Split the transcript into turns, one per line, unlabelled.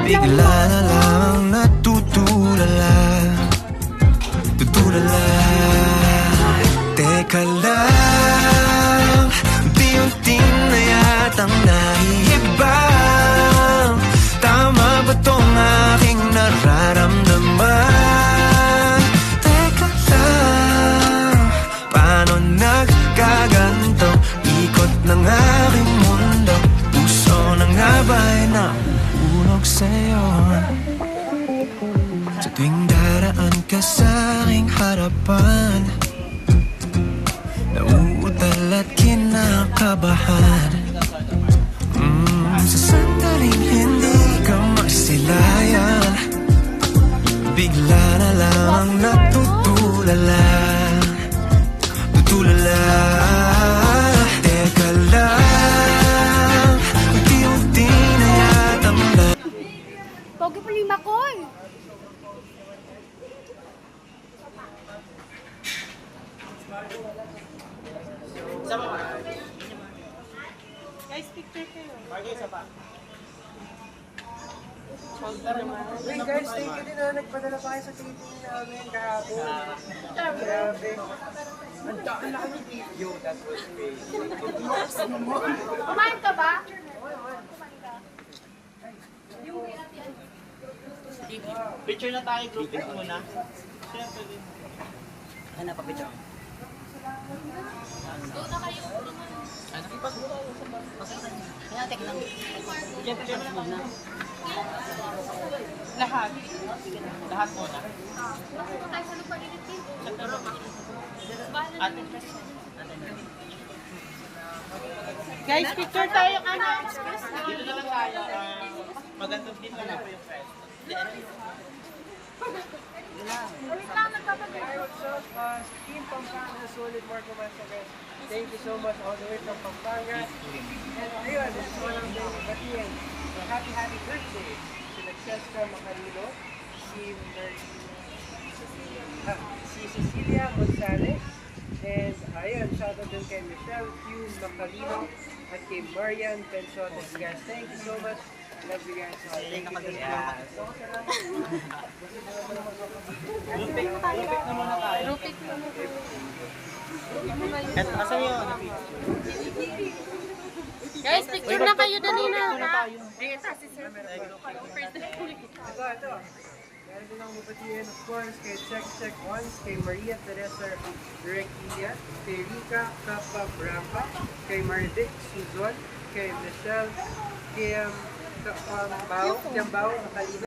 Bigla na lang natutulala, tutulala. Teka lang, unti-unting na yatang naiiba. Tama ba tong aking nararamdaman? Teka lang, paano nagkaganto? Ikot ng aking mundo, puso na nga ba'y nauunog sa'yo? Sa tuwing daraan ka sa aking harapan, nauutal at kinakabahan. Sa sandaling hindi ka masilayan, bigla na lang natutulala, tutulala. Teka lang, unti-unti na yatang
Pogi pa lima ko eh.
Guys, picture kayo.
Hey guys, thank you din na nagpadala pa kayo sa taping namin kahapon. Grabe. Ang laki ng video, that was crazy.
Kumain ka ba?
Picture na tayo, group pic muna. Siyempre din. Ano pa picture?
Doon na kayo.
Kaya tek lang. Picture na muna. Lahat. Lahat muna.
Tayo sa lupa nilip din.
Ate. Guys, picture tayo ano? Dito na lang tayo. Magandang din lang po yung friend.
Ulit lang nagpapagay.
What's up, Team Pampanga, Solid Marco Mansagas. Thank you so much all the way from Pampanga. And ayun, gusto ko lang din batiin. So happy birthday to Cheska Macalino, si Cecilia Gonzalez. And ayun, shoutout din kay Michelle Q. Macalino at kay Marian Pensotes. Guys, thank you so much. Love you guys. Thank you.
Lupik na muna tayo.
Rupit mo.
Asan yun?
Guys, picture na kayo dali na.
Ito. Meron din akong mapatiin, of course, kay Check Once, kay Maria Teresa Requilla, kay Rica Capa Brapa, kay Mardic Suzon, kay Michelle Kiambao, Nakalino.